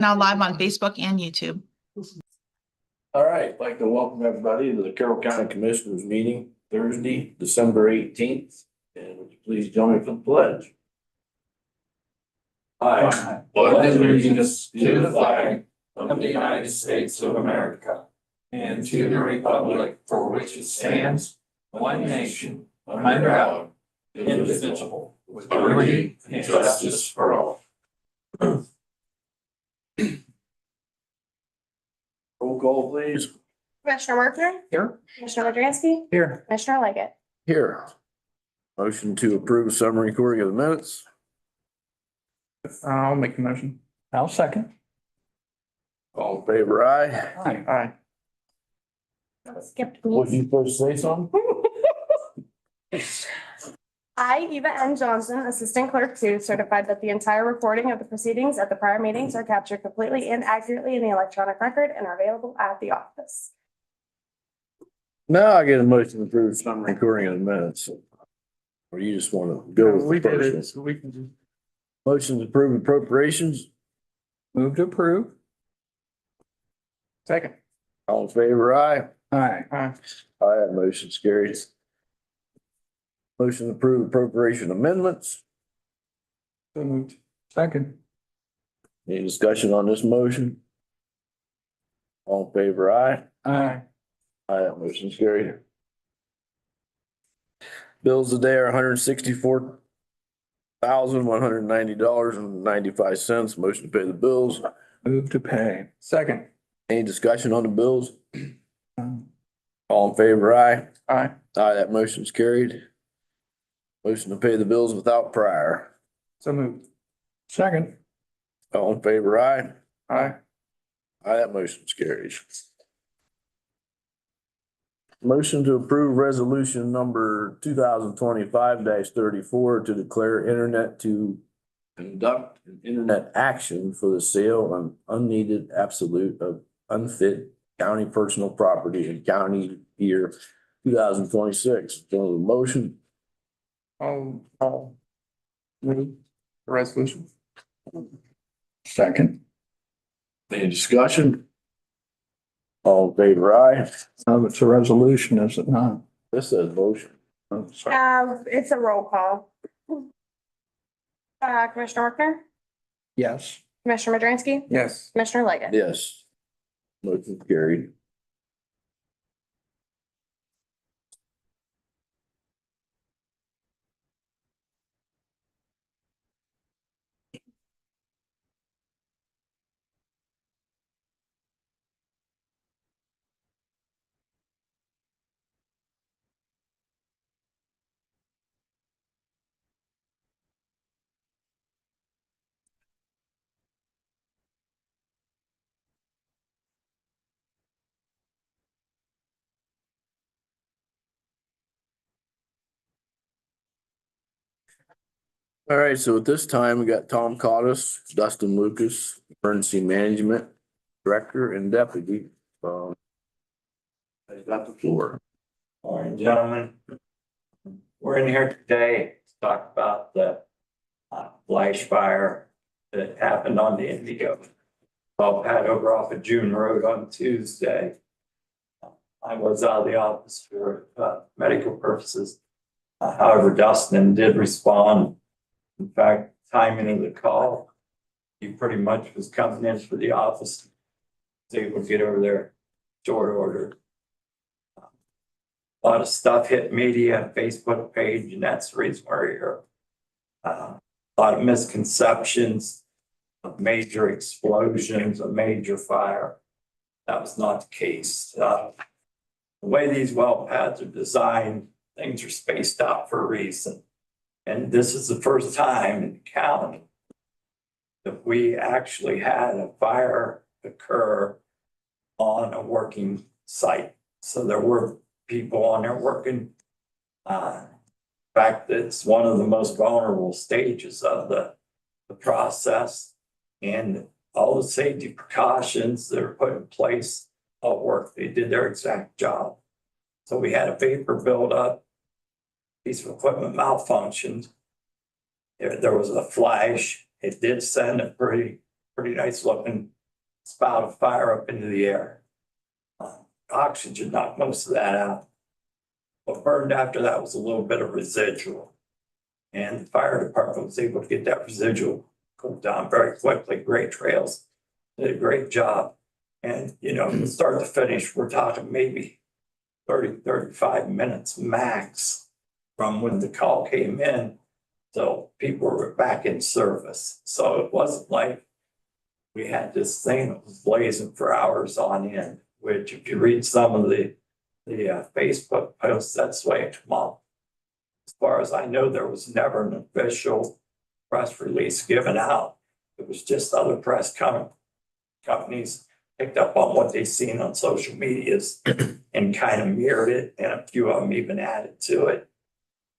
Now live on Facebook and YouTube. All right, I'd like to welcome everybody to the Carroll County Commissioners meeting Thursday, December 18th. And would you please join me for the pledge? I pledge allegiance to the flag of the United States of America and to the republic for which it stands, one nation, under God, indivisible, with liberty and justice for all. Roll call, please. Commissioner Workner, Here. Commissioner Wodransky, Here. Commissioner Leggett. Here. Motion to approve summary recording of the minutes. I'll make the motion. I'll second. All in favor, aye. Aye. Skipped What, me. you supposed to say something? I, Eva N. Johnson, Assistant Clerk 2, certified that the entire recording of the proceedings at the prior meetings are captured completely and accurately in the electronic record and are available at the office. Now I get a motion to approve summary recording of the minutes. Or you just want to go with We the did it, first so we can just one? Motion to approve appropriations. move to approve. Second. All in favor, aye. Aye. Aye. Aye, that motion's carried. Motion to approve appropriation amendments. So moved. Second. Any discussion on this motion? All in favor, aye. Aye. Aye, that motion's carried. Bills today are $164,190.95. Motion to pay the bills. Move to pay. Second. Any discussion on the bills? All in favor, aye. Aye. Aye, that motion's carried. Motion to pay the bills without prior. So moved. Second. All in favor, aye. Aye. Aye, that motion's carried. Motion to approve resolution number 2025-34 to declare internet to conduct an internet action for the sale of unneeded absolute of unfit county personal property in county year 2026. So the motion. I'll move the resolution. Second. Any discussion? All in favor, aye. It's a resolution, is it not? This says motion. Oh, sorry. It's a roll call. Commissioner Workner, Yes. Commissioner Wodransky, Yes. Commissioner Leggett. Yes. Motion carried. All right, so at this time, we got Tom Cottis, Dustin Lucas, Emergency Management Director and Deputy. I got the floor. All right, gentlemen. We're in here today to talk about the flash fire that happened on the Indigo. Pad over off of June Road on Tuesday. I was out of the office for medical purposes. However, Dustin did respond. In fact, timing of the call, he pretty much was coming in for the office. Was able to get over there short order. A lot of stuff hit media, Facebook page, and that's the reason we're here. A lot of misconceptions of major explosions, a major fire. That was not the case. The way these well pads are designed, things are spaced out for a reason. And this is the first time in the county that we actually had a fire occur on a working site. So there were people on there working. In fact, it's one of the most vulnerable stages of the process, and all the safety precautions that are put in place all work. They did their exact job. So we had a vapor buildup, piece of equipment malfunctioned. There was a flash. It did send a pretty pretty nice looking spout of fire up into the air. Oxygen knocked most of that out. What burned after that was a little bit of residual. And the fire department was able to get that residual cooled down very quickly. Great Trails did a great job. And, you know, from start to finish, we're talking maybe 35 minutes max from when the call came in. So people were back in service. So it wasn't like we had this thing that was blazing for hours on end, which if you read some of the Facebook posts, that's the way it come off. As far as I know, there was never an official press release given out. It was just other press companies picked up on what they seen on social medias and kind of mirrored it, and a few of them even added to it.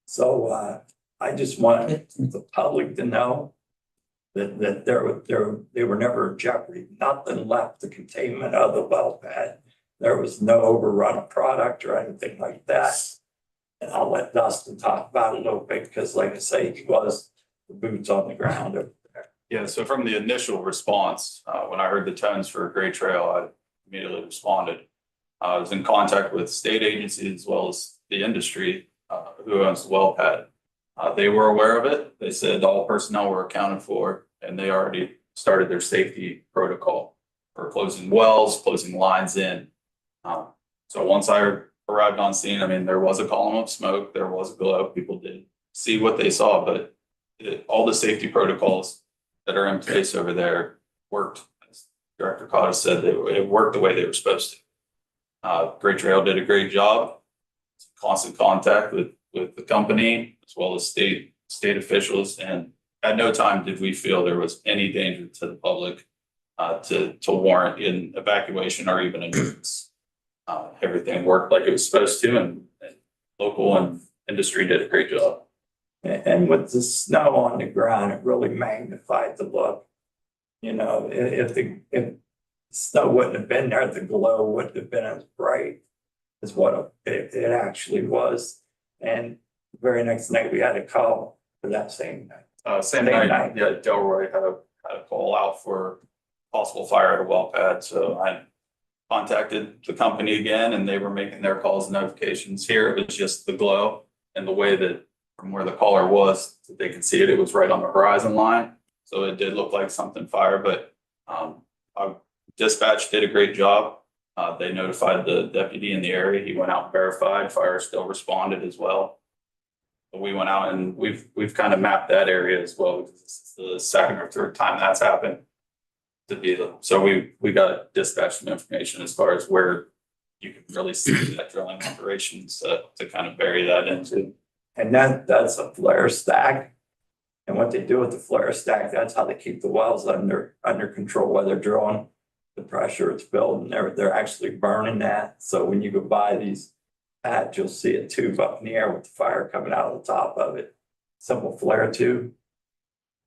So I just wanted the public to know that they were never in jeopardy. Nothing left the containment of the well pad. There was no overrun of product or anything like that. And I'll let Dustin talk about it a little bit because, like I say, he was the boots on the ground over there. Yeah, so from the initial response, when I heard the tones for Great Trail, I immediately responded. I was in contact with state agencies as well as the industry who owns the well pad. They were aware of it. They said all personnel were accounted for, and they already started their safety protocol for closing wells, closing lines in. So once I arrived on scene, I mean, there was a column of smoke, there was a glow. People did see what they saw, but all the safety protocols that are in place over there worked. As Director Cotta said, it worked the way they were supposed to. Great Trail did a great job. Constant contact with the company as well as state officials, and at no time did we feel there was any danger to the public to warrant an evacuation or even a nuisance. Everything worked like it was supposed to, and local and industry did a great job. And with the snow on the ground, it really magnified the look. You know, if the snow wouldn't have been there, the glow wouldn't have been as bright as what it actually was. And the very next night, we had a call for that same night. Same night, yeah, Delroy had a call out for possible fire at a well pad, so I contacted the company again, and they were making their calls and notifications. Here, it was just the glow and the way that from where the caller was, that they could see it. It was right on the horizon line, so it did look like something fire. But our dispatch did a great job. They notified the deputy in the area. He went out and verified. Fire still responded as well. But we went out and we've kind of mapped that area as well, because this is the second or third time that's happened. So we got dispatch some information as far as where you can really see that drilling operations to kind of bury that into. And that's a flare stack. And what they do with the flare stack, that's how they keep the wells under control while they're drilling. The pressure it's building, they're actually burning that. So when you go by these pads, you'll see a tube up in the air with the fire coming out of the top of it. Simple flare tube.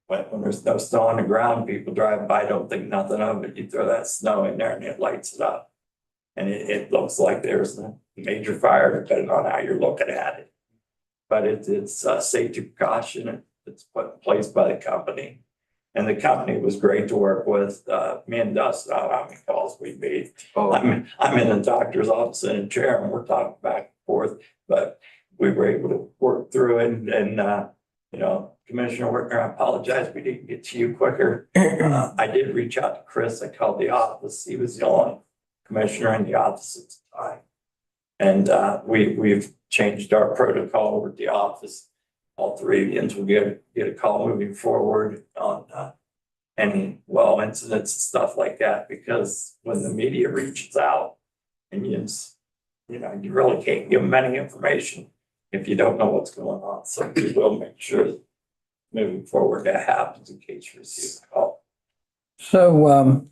When there's no snow on the ground, people driving by don't think nothing of it. You throw that snow in there and it lights it up. And it looks like there's a major fire depending on how you're looking at it. But it's a safety precaution. It's put in place by the company. And the company was great to work with. Me and Dustin, I don't know how many calls we made. I'm in the doctor's office in a chair and we're talking back and forth, but we were able to work through it. And you know, Commissioner Whitner, I apologize we didn't get to you quicker. I did reach out to Chris. I called the office. He was the only commissioner in the office at the time. And we've changed our protocol over at the office. All three unions will get a call moving forward on any well incidents and stuff like that, because when the media reaches out, and you know, you really can't give them any information if you don't know what's going on. So we will make sure that moving forward that happens in case you receive a call. So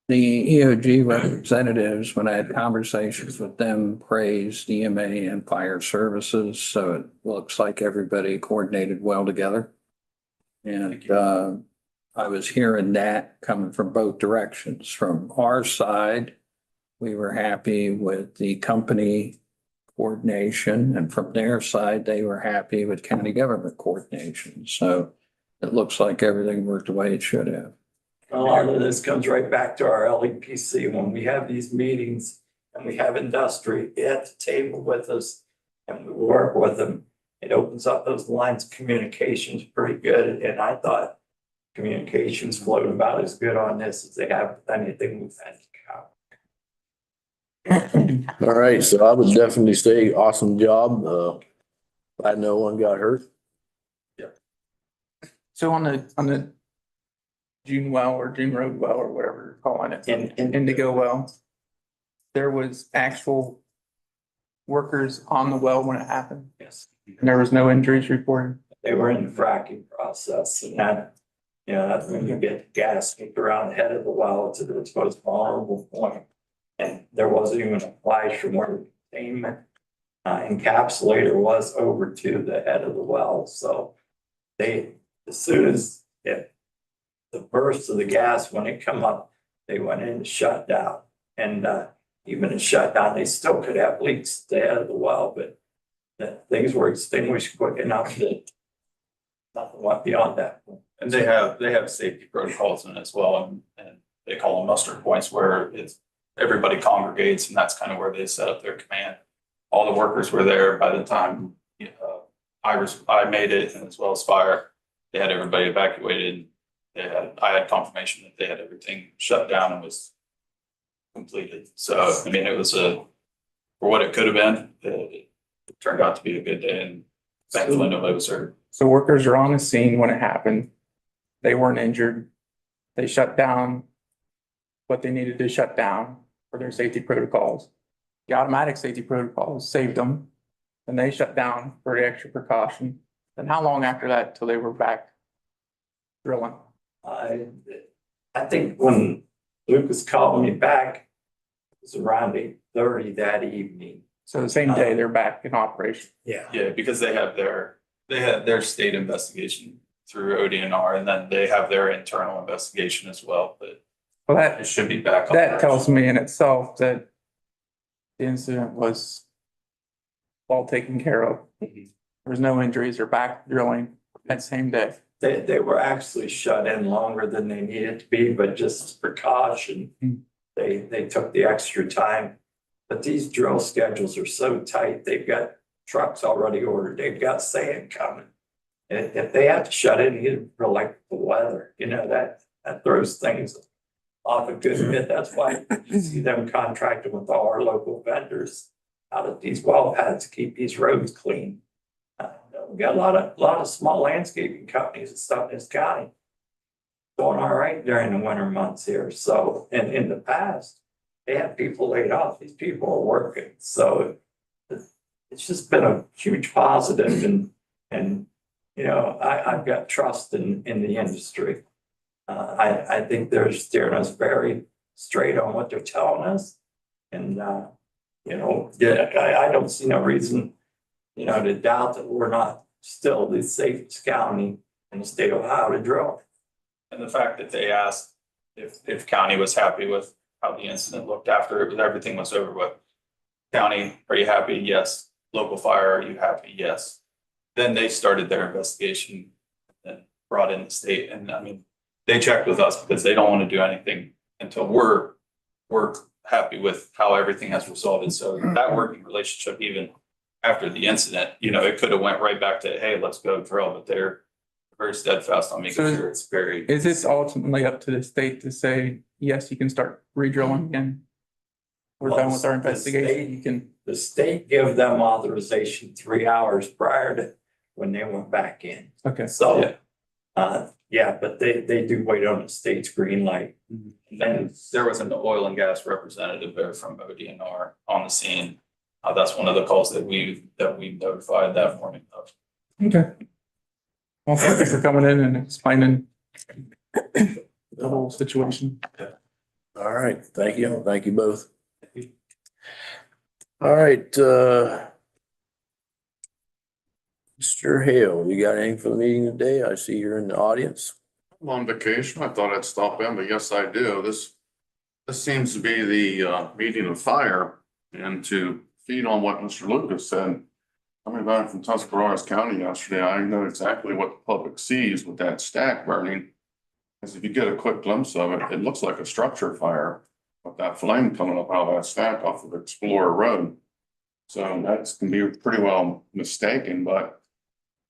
the EOG representatives, when I had conversations with them, praised EMA and fire services. So it looks like everybody coordinated well together. And I was hearing that coming from both directions. From our side, we were happy with the company coordination, and from their side, they were happy with county government coordination. So it looks like everything worked the way it should have. A lot of this comes right back to our LEPC. When we have these meetings and we have industry at the table with us and we work with them, it opens up those lines of communications pretty good. And I thought communications flowed about as good on this as they have with anything we've had to cover. All right, so I would definitely say awesome job. Glad no one got hurt. So on the June well or June Road well or whatever you're calling it, Indigo well, there was actual workers on the well when it happened, Yes. and there was no injuries reported. They were in the fracking process and that, you know, that's when you get gas kicked around the head of the well to the most vulnerable point. And there wasn't even a flash from where the containment encapsulator was over to the head of the well. So they, as soon as the burst of the gas, when it come up, they went in and shut down. And even in shutdown, they still could have leaks at the head of the well, but things were extinguished quick enough that nothing went beyond that. And they have safety protocols in it as well, and they call them muster points where everybody congregates, and that's kind of where they set up their command. All the workers were there by the time I made it, and as well as fire. They had everybody evacuated. I had confirmation that they had everything shut down and was completed. So, I mean, it was for what it could have been, it turned out to be a good day, and thankfully nobody was hurt. So workers are on the scene when it happened. They weren't injured. They shut down what they needed to shut down for their safety protocols. The automatic safety protocols saved them, and they shut down for the extra precaution. And how long after that till they were back drilling? I think when Lucas called me back, it was around 8:30 that evening. So the same day they're back in operation. Yeah. Yeah, because they had their state investigation through ODNR, and then they have their internal investigation as well, but Well, it should be back. that tells me in itself that the incident was well taken care of. There was no injuries. They're back drilling that same day. They were actually shut in longer than they needed to be, but just as precaution, they took the extra time. But these drill schedules are so tight, they've got trucks already ordered, they've got sand coming. And if they have to shut in, you feel like the weather, you know, that throws things off a good bit. That's why you see them contracting with all our local vendors out at these well pads to keep these roads clean. We got a lot of small landscaping companies and stuff in this county doing all right during the winter months here. So, and in the past, they had people laid off. These people are working. So it's just been a huge positive and you know, I've got trust in the industry. I think they're steering us very straight on what they're telling us. And you know, I don't see no reason, you know, to doubt that we're not still the safest county in the state of Ohio to drill. And the fact that they asked if county was happy with how the incident looked after everything was over with. County, are you happy? Yes. Local fire, are you happy? Yes. Then they started their investigation and brought in the state. And I mean, they checked with us because they don't want to do anything until we're happy with how everything has resolved. So that working relationship, even after the incident, you know, it could have went right back to, hey, let's go drill, but they're very steadfast on making sure it's very. Is this ultimately up to the state to say, yes, you can start re-drilling again? We're done with our investigation. You can. The state gave them authorization 3 hours prior to when they went back in. Okay. So, yeah, but they do wait on the state's green light. And there was an oil and gas representative there from ODNR on the scene. That's one of the calls that we notified that morning of. Okay. Well, thank you for coming in and explaining the whole situation. All right, thank you. Thank you both. All right, Mr. Hale, you got anything for the meeting today? I see you're in the audience. I'm on vacation. I thought I'd stop in, but yes, I do. This seems to be the meeting of fire. And to feed on what Mr. Lucas said, coming back from Tuscarawas County yesterday, I know exactly what the public sees with that stack burning. Because if you get a quick glimpse of it, it looks like a structure fire with that flame coming up out of that stack off of Explorer Road. So that can be pretty well mistaken, but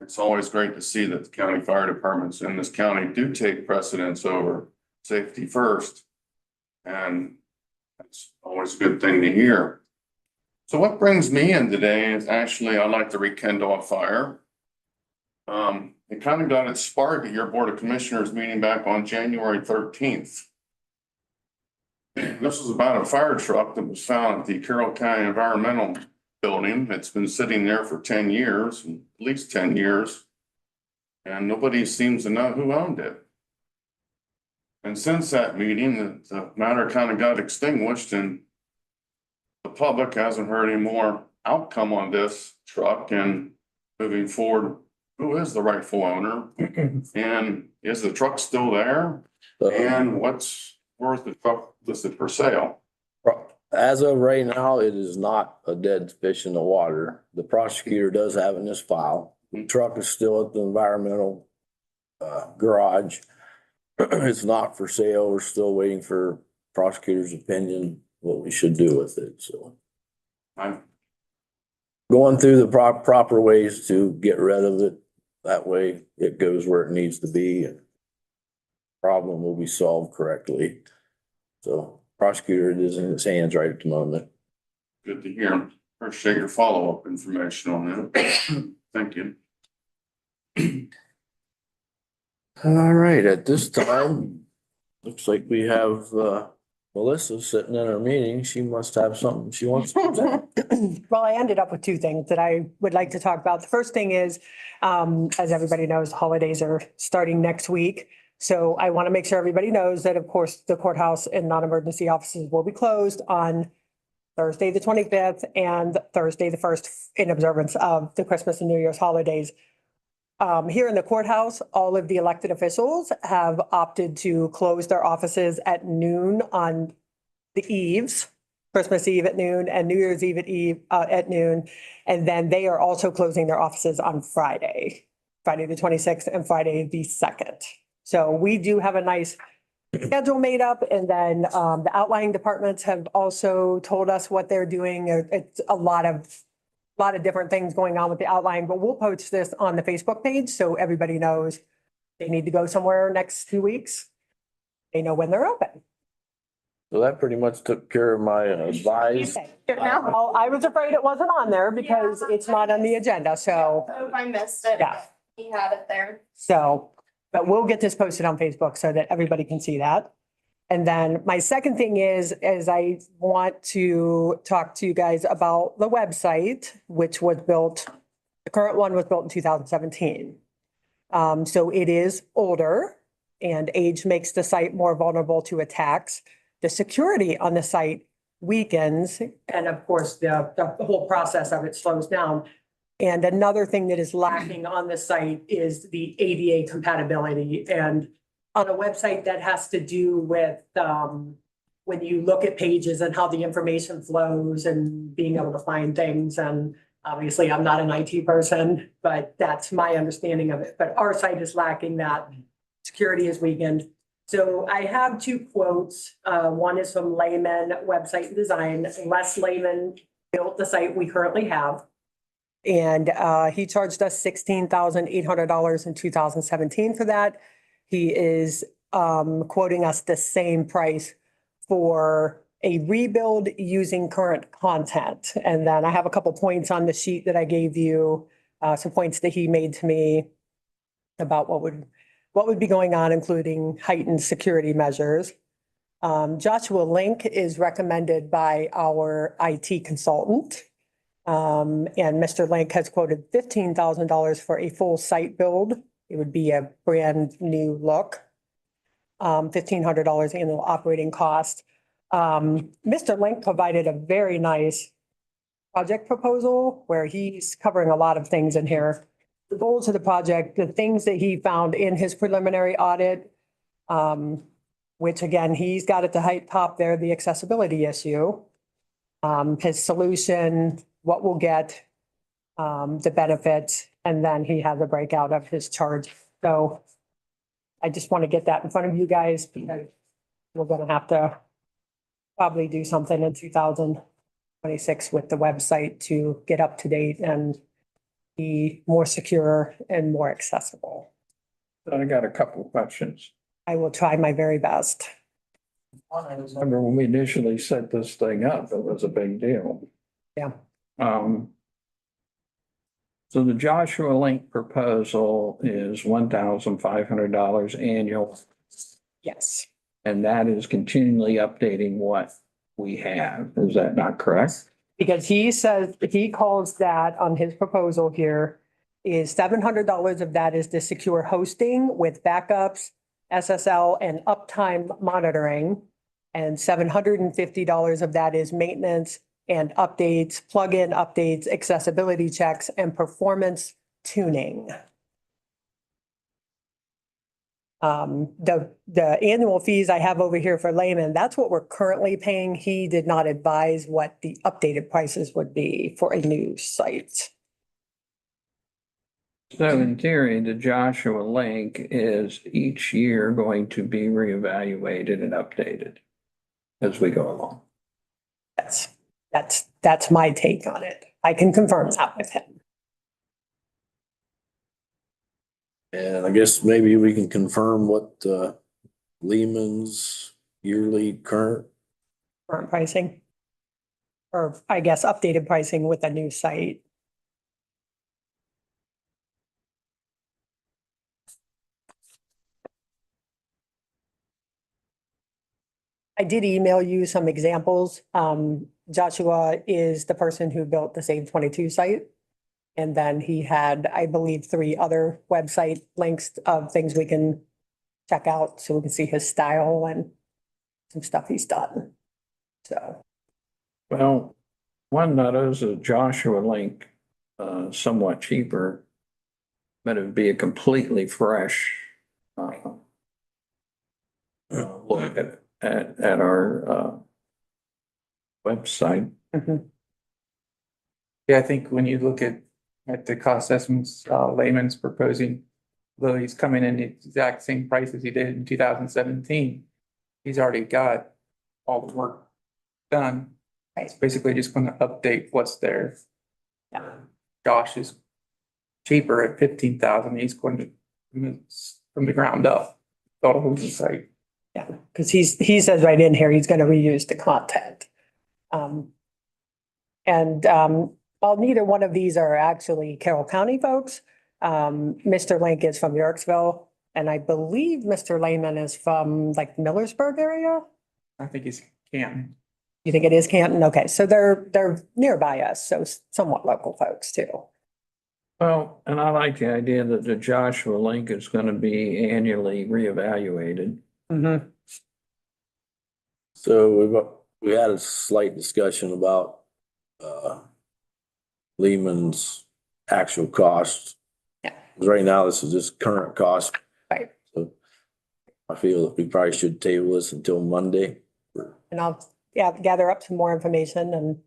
it's always great to see that the county fire departments in this county do take precedence over safety first. And that's always a good thing to hear. So what brings me in today is actually, I'd like to rekindle a fire. It kind of got its spark at your Board of Commissioners meeting back on January 13th. This was about a fire truck that was found at the Carroll County Environmental Building. It's been sitting there for 10 years, at least 10 years. And nobody seems to know who owned it. And since that meeting, the matter kind of got extinguished and the public hasn't heard any more outcome on this truck. And moving forward, who is the rightful owner? And is the truck still there? And what's worth the truck listed for sale? As of right now, it is not a dead fish in the water. The prosecutor does have in his file. The truck is still at the environmental garage. It's not for sale. We're still waiting for prosecutor's opinion, what we should do with it, so. I'm Going through the proper ways to get rid of it. That way it goes where it needs to be and problem will be solved correctly. So prosecutor, it is in his hands right at the moment. good to hear. Appreciate your follow-up information on that. Thank you. All right, at this time, looks like we have Melissa sitting in our meeting. She must have something she wants to present. Well, I ended up with two things that I would like to talk about. The first thing is, as everybody knows, the holidays are starting next week. So I want to make sure everybody knows that, of course, the courthouse and non-emergency offices will be closed on Thursday, the 25th and Thursday, the 1st, in observance of the Christmas and New Year's holidays. Here in the courthouse, all of the elected officials have opted to close their offices at noon on the eves, Christmas Eve at noon and New Year's Eve at noon. And then they are also closing their offices on Friday the 26th and Friday the 2nd. So we do have a nice schedule made up. And then the outlying departments have also told us what they're doing. It's a lot of different things going on with the outline, but we'll post this on the Facebook page so everybody knows they need to go somewhere next 2 weeks. They know when they're open. So that pretty much took care of my advice. Well, I was afraid it wasn't on there because it's not on the agenda, so, Oh, I missed it. yeah. He had it there. So, but we'll get this posted on Facebook so that everybody can see that. And then my second thing is I want to talk to you guys about the website, which was built, the current one was built in 2017. So it is older and age makes the site more vulnerable to attacks. The security on the site weakens, and of course, the whole process of it slows down. And another thing that is lacking on the site is the ADA compatibility. And on a website that has to do with when you look at pages and how the information flows and being able to find things. And obviously, I'm not an IT person, but that's my understanding of it. But our site is lacking that. Security is weakened. So I have two quotes. One is from Layman Website Design. Les Layman built the site we currently have. And he charged us $16,800 in 2017 for that. He is quoting us the same price for a rebuild using current content. And then I have a couple points on the sheet that I gave you, some points that he made to me about what would be going on, including heightened security measures. Joshua Link is recommended by our IT consultant. And Mr. Link has quoted $15,000 for a full site build. It would be a brand new look. $1,500 annual operating cost. Mr. Link provided a very nice project proposal where he's covering a lot of things in here. The goals of the project, the things that he found in his preliminary audit, which again, he's got at the top there, the accessibility issue. His solution, what we'll get, the benefits, and then he has a breakout of his charge. So I just want to get that in front of you guys because we're gonna have to probably do something in 2026 with the website to get up to date and be more secure and more accessible. I got a couple of questions. I will try my very best. I remember when we initially set this thing up, it was a big deal. Yeah. So the Joshua Link proposal is $1,500 annual, Yes. and that is continually updating what we have. Is that not correct? Because he says, he calls that on his proposal here is $700 of that is the secure hosting with backups, SSL and uptime monitoring. And $750 of that is maintenance and updates, plugin updates, accessibility checks and performance tuning. The annual fees I have over here for layman, that's what we're currently paying. He did not advise what the updated prices would be for a new site. So in theory, the Joshua Link is each year going to be reevaluated and updated as we go along. That's my take on it. I can confirm that with him. And I guess maybe we can confirm what Lehman's yearly current. Current pricing. Or I guess updated pricing with a new site. I did email you some examples. Joshua is the person who built the Save 22 site. And then he had, I believe, 3 other website links of things we can check out so we can see his style and some stuff he's done. So, Well, one that is a Joshua Link, somewhat cheaper, but it'd be a completely fresh look at our website. mhm. Yeah, I think when you look at the cost estimates, Layman's proposing, though he's coming in the exact same price as he did in 2017. He's already got all the work done. Right. It's basically just gonna update what's there. Yeah. Josh is cheaper at 15,000. He's going to from the ground up, build a whole new site. Yeah, because he says right in here, he's gonna reuse the content. While neither one of these are actually Carroll County folks, Mr. Link is from Yorksville, and I believe Mr. Lehman is from like Millersburg area. I think he's Canton. You think it is Canton? Okay, so they're nearby us, so somewhat local folks too. Well, and I like the idea that the Joshua Link is going to be annually reevaluated. Mhm. So we had a slight discussion about Lehman's actual cost. Yeah. 'Cause right now, this is just current cost. Right. So I feel that we probably should table this until Monday. And I'll, gather up some more information and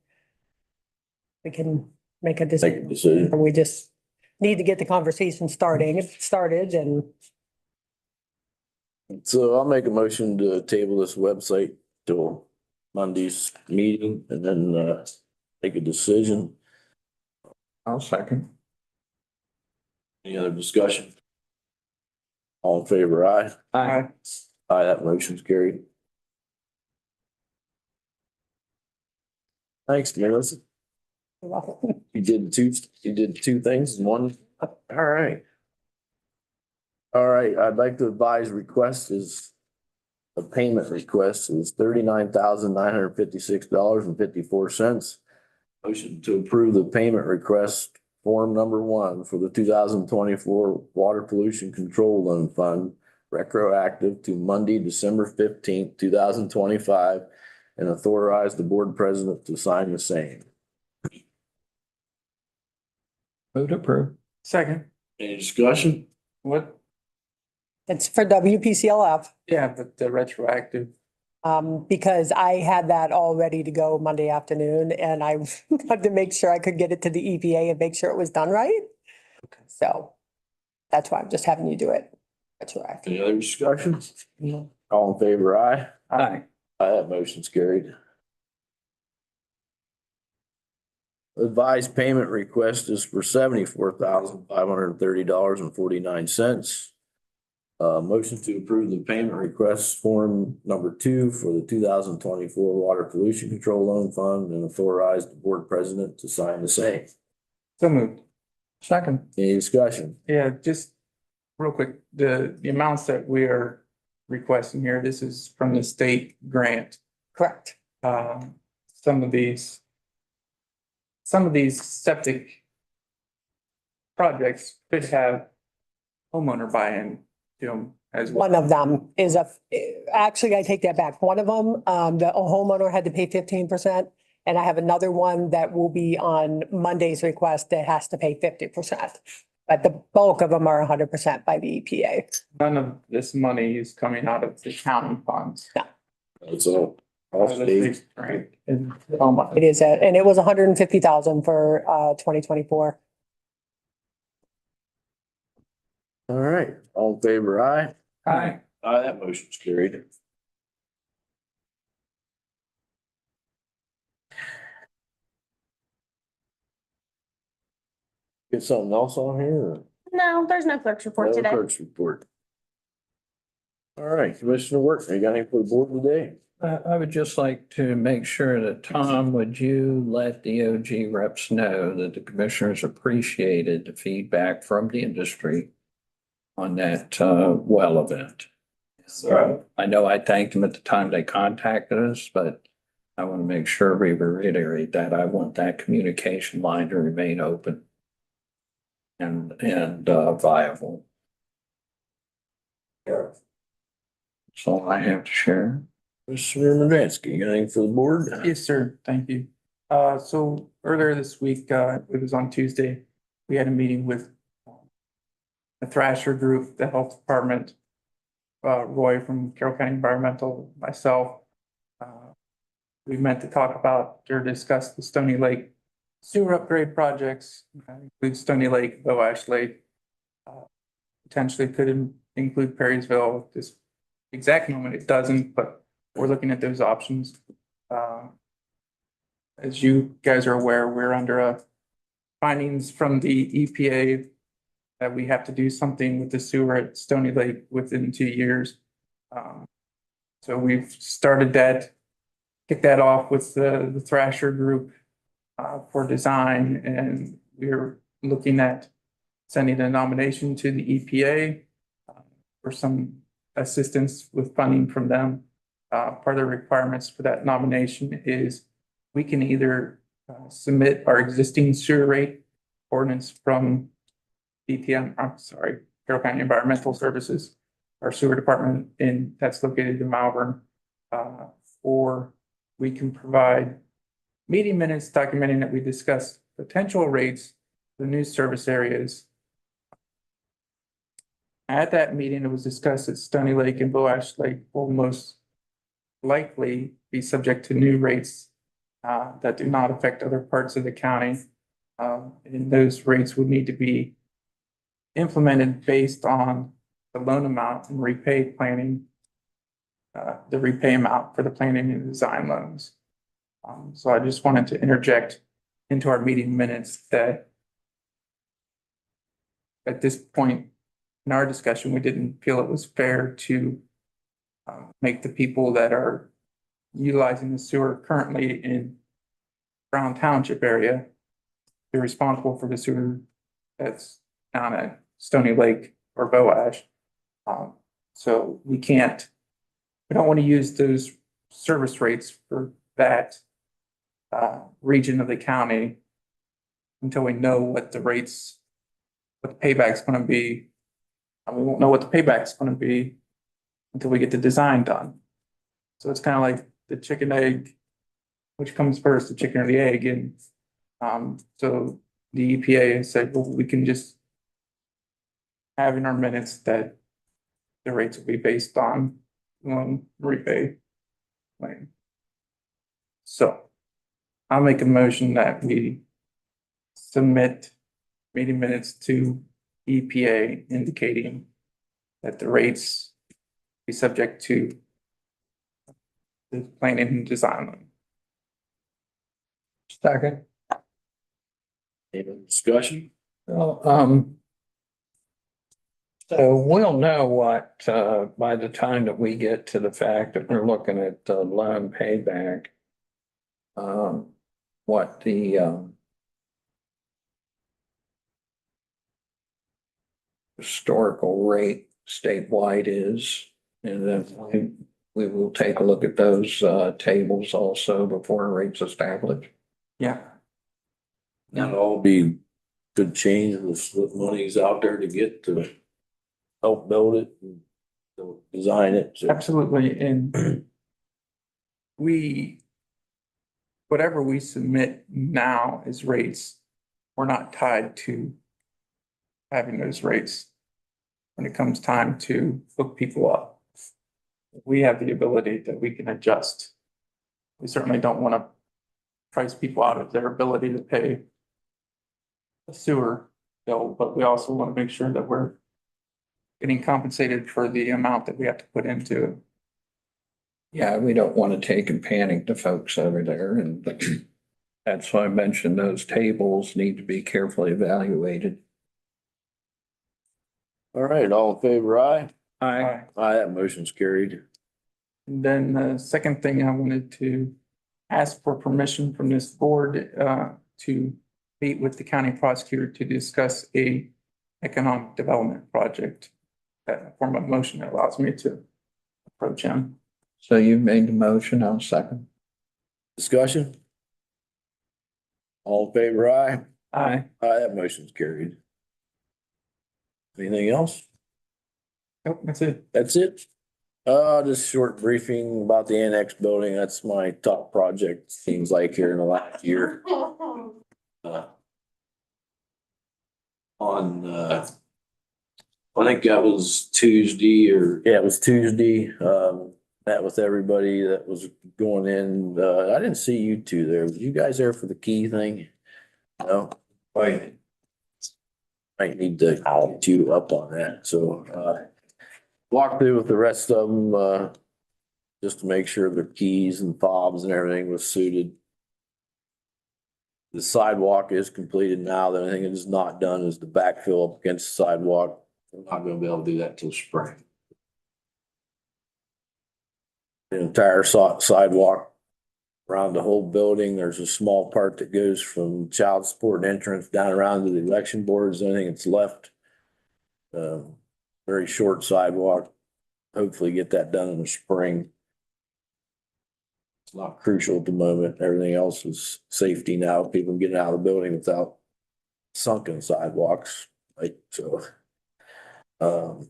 we can make a Make a decision. decision. We just need to get the conversation started and So I'll make a motion to table this website till Monday's meeting and then make a decision. I'll second. Any other discussion? All in favor, aye? Aye. Aye, that motion's carried. Thanks, Melissa. You did two things in one. All right. All right, I'd like to advise request is a payment request is $39,956.54. Motion to approve the payment request form number 1 for the 2024 Water Pollution Control Loan Fund retroactive to Monday, December 15th, 2025, and authorize the board president to sign the same. Move to approve. Second, Any discussion? what? it's for WPCLF. Yeah, but the retroactive. Because I had that all ready to go Monday afternoon and I had to make sure I could get it to the EPA and make sure it was done right. So that's why I'm just having you do it. That's right. Any other discussions? All in favor, aye? Aye. Aye, that motion's carried. Advised payment request is for $74,530.49. Motion to approve the payment request form number 2 for the 2024 Water Pollution Control Loan Fund and authorize the board president to sign the same. So moved. Second. Any discussion? Yeah, just real quick, the amounts that we are requesting here, this is from the state grant. Correct. Some of these septic projects could have homeowner buy-in to them as well. One of them is actually, I take that back. One of them, the homeowner had to pay 15%. And I have another one that will be on Monday's request that has to pay 50%. But the bulk of them are 100% by the EPA. None of this money is coming out of the county funds. It's all Out of the state. state grant in Omaha. It is, and it was 150,000 for 2024. All right, all in favor, aye? Aye. Aye, that motion's carried. Get something else on here or? No, there's no clerk's report No today. clerk's report. All right, Commissioner Work, you got anything for the board today? I would just like to make sure that, Tom, would you let the OG reps know that the commissioners appreciated the feedback from the industry on that well event? So I know I thanked them at the time they contacted us, but I want to make sure we reiterate that. I want that communication line to remain open and viable. That's all I have to share. Commissioner Madansky, you got anything for the board? Yes, sir. Thank you. So earlier this week, it was on Tuesday, we had a meeting with the Thrasher Group, the Health Department, Roy from Carroll County Environmental, myself. We meant to talk about or discuss the Stony Lake sewer upgrade projects, include Stony Lake, Bow Ash Lake. Potentially could include Perrysville. This exact moment it doesn't, but we're looking at those options. As you guys are aware, we're under findings from the EPA that we have to do something with the sewer at Stony Lake within 2 years. So we've started that, kicked that off with the Thrasher Group for design, and we're looking at sending a nomination to the EPA for some assistance with funding from them. Part of the requirements for that nomination is we can either submit our existing sewer rate ordinance from Carroll County Environmental Services, our sewer department that's located in Malvern, or we can provide meeting minutes documenting that we discuss potential rates for the new service areas. At that meeting, it was discussed that Stony Lake and Bow Ash Lake will most likely be subject to new rates that do not affect other parts of the county. And those rates would need to be implemented based on the loan amount and repay planning, the repay amount for the planning and design loans. So I just wanted to interject into our meeting minutes that at this point in our discussion, we didn't feel it was fair to make the people that are utilizing the sewer currently in Brown Township area be responsible for the sewer that's down at Stony Lake or Bow Ash. So we don't want to use those service rates for that region of the county until we know what the payback's going to be. And we won't know what the payback's going to be until we get the design done. So it's kind of like the chicken egg, which comes first, the chicken or the egg? And so the EPA said, well, we can just have in our minutes that the rates will be based on repay plan. So I'll make a motion that we submit meeting minutes to EPA indicating that the rates be subject to the planning and design. Second. Any discussion? Well, so we'll know what, by the time that we get to the fact that we're looking at loan payback. What the, historical rate statewide is. And then we will take a look at those, tables also before rates established. Yeah, That'll all be good change with money's out there to get to help build it and to design it. So absolutely. And whatever we submit now as rates, we're not tied to having those rates when it comes time to hook people up. We have the ability that we can adjust. We certainly don't want to price people out of their ability to pay a sewer bill, but we also want to make sure that we're getting compensated for the amount that we have to put into it. Yeah, we don't want to take and panic the folks over there, and that's why I mentioned those tables need to be carefully evaluated. all right, all in favor, aye? Aye. Aye, that motion's carried. And then the second thing I wanted to ask for permission from this board to meet with the county prosecutor to discuss a economic development project. That form of motion that allows me to approach him. So you made the motion, I'll second. Discussion? All in favor, aye? Aye. Aye, that motion's carried. Anything else? Nope, that's it. That's it? Just short briefing about the annex building. That's my top project, seems like here in the last year. I think that was Tuesday it was Tuesday. Met with everybody that was going in. I didn't see you two there. Were you guys there for the key thing? No? Right. Might need to get you up on that, so, walked through with the rest of them, just to make sure the keys and fobs and everything was suited. The sidewalk is completed now. The only thing that is not done is the backfill up against the sidewalk. We're not gonna be able to do that till spring. The entire sidewalk around the whole building, there's a small part that goes from child support entrance down around to the election boards, anything that's left. Very short sidewalk. Hopefully get that done in the spring. It's not crucial at the moment. Everything else is safety now. People getting out of the building without sunken sidewalks, like so. On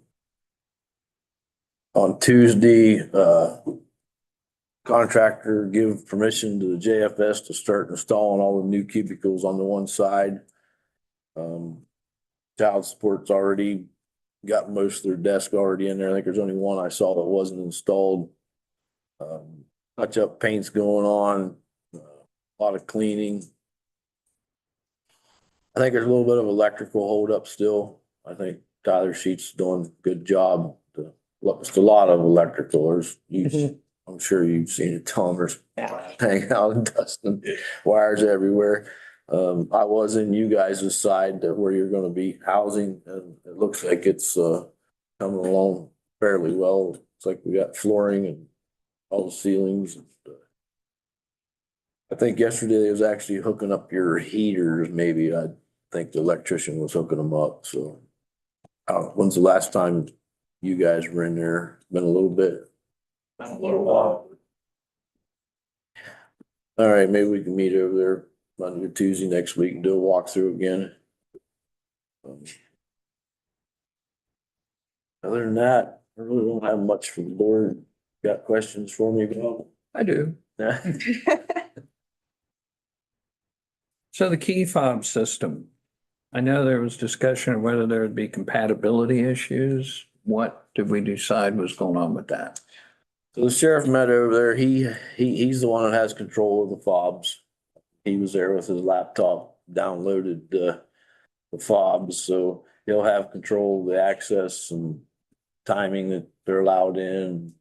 Tuesday, contractor give permission to the JFS to start installing all the new cubicles on the one side. Child support's already got most of their desk already in there. I think there's only one I saw that wasn't installed. Touch up paint's going on, a lot of cleaning. I think there's a little bit of electrical holdup still. I think Tyler Sheets doing a good job. It's a lot of electrical. I'm sure you've seen it, Tom. There's hanging out and dusting wires everywhere. I was in you guys' side where you're gonna be housing, and it looks like it's coming along fairly well. It's like we got flooring and all the ceilings. I think yesterday they was actually hooking up your heaters, maybe. I think the electrician was hooking them up, so. When's the last time you guys were in there? Been a little bit? Been a little while. All right, maybe we can meet over there Monday or Tuesday next week and do a walkthrough again. Other than that, I really don't have much for the board. Got questions for me, Bob? I do. So the key fob system, I know there was discussion of whether there would be compatibility issues. What did we decide was going on with that? So the sheriff met over there. He's the one that has control of the fobs. He was there with his laptop, downloaded the fobs, so he'll have control of the access and timing that they're allowed in.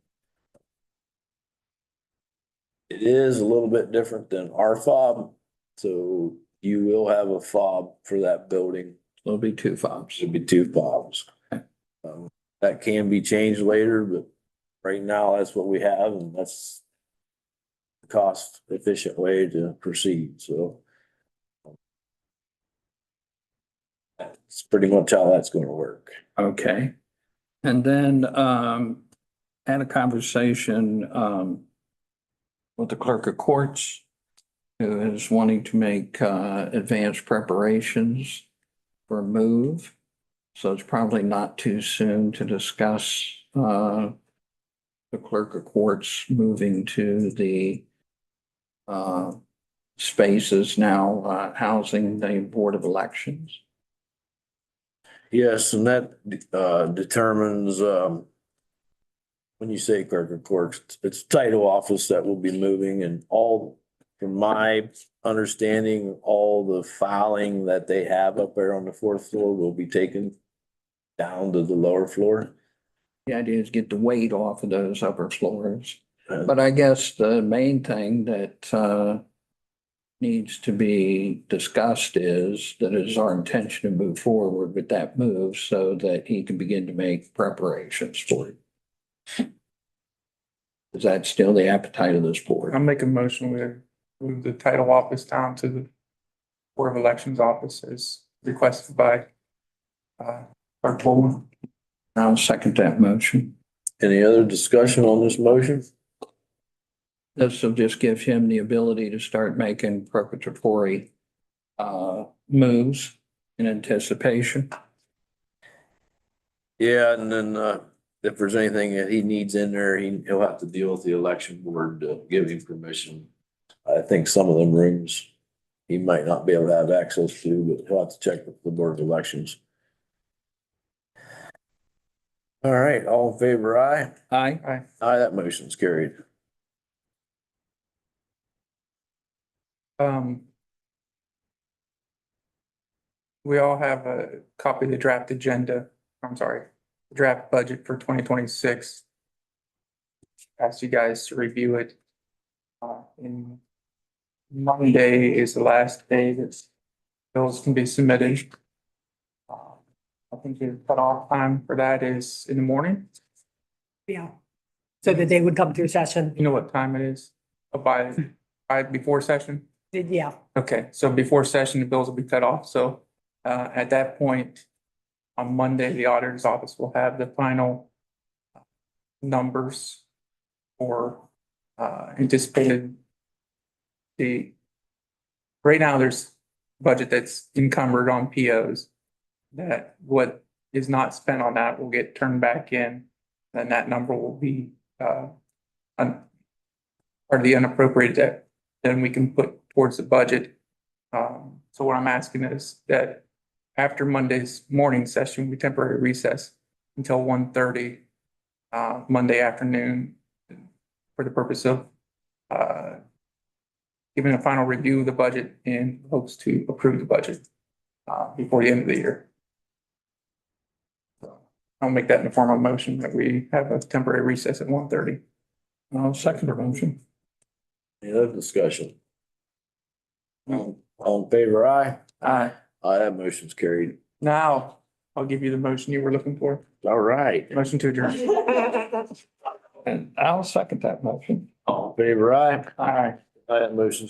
It is a little bit different than our fob, so you will have a fob for that building. There'll be two fobs. Should be two fobs. That can be changed later, but right now that's what we have, and that's the cost efficient way to proceed, so. That's pretty much how that's gonna work. Okay. And then, had a conversation, with the clerk of courts, who is wanting to make, advanced preparations for a move. So it's probably not too soon to discuss, the clerk of courts moving to the, spaces now, housing the Board of Elections. Yes, and that determines, when you say clerk of courts, it's title office that will be moving, and all, from my understanding, all the filing that they have up there on the fourth floor will be taken down to the lower floor. The idea is get the weight off of those upper floors. But I guess the main thing that needs to be discussed is that it is our intention to move forward with that move so that he can begin to make preparations for it. Is that still the appetite of this board? I'll make a motion to move the title office down to the Board of Elections office as requested by Clerk Bowman. I'll second that motion. Any other discussion on this motion? This will just give him the ability to start making preparatory moves in anticipation. Yeah, and then if there's anything that he needs in there, he'll have to deal with the election board to give him permission. I think some of them rooms he might not be able to have access to, but he'll have to check with the Board of Elections. All right, all in favor, aye? Aye. Aye, that motion's carried. We all have a copy of the draft agenda, I'm sorry, draft budget for 2026. Ask you guys to review it. And Monday is the last day that bills can be submitted. I think the cutoff time for that is in the morning. Yeah. So that they would come through session. You know what time it is? Oh, by before session? Yeah. Okay, so before session, the bills will be cut off, so at that point, on Monday, the auditor's office will have the final numbers for anticipated. Right now, there's budget that's encumbered on POs, that what is not spent on that will get turned back in, then that number will be part of the unappropriated debt, then we can put towards the budget. So what I'm asking is that after Monday's morning session, we temporary recess until 1:30 Monday afternoon for the purpose of giving a final review of the budget and hopes to approve the budget before the end of the year. I'll make that in the form of motion that we have a temporary recess at 1:30. I'll second the motion. Any other discussion? All in favor, aye? Aye. Aye, that motion's carried. Now, I'll give you the motion you were looking for. All right. Motion to adjourn. And I'll second that motion. All in favor, aye? Aye. Aye, that motion's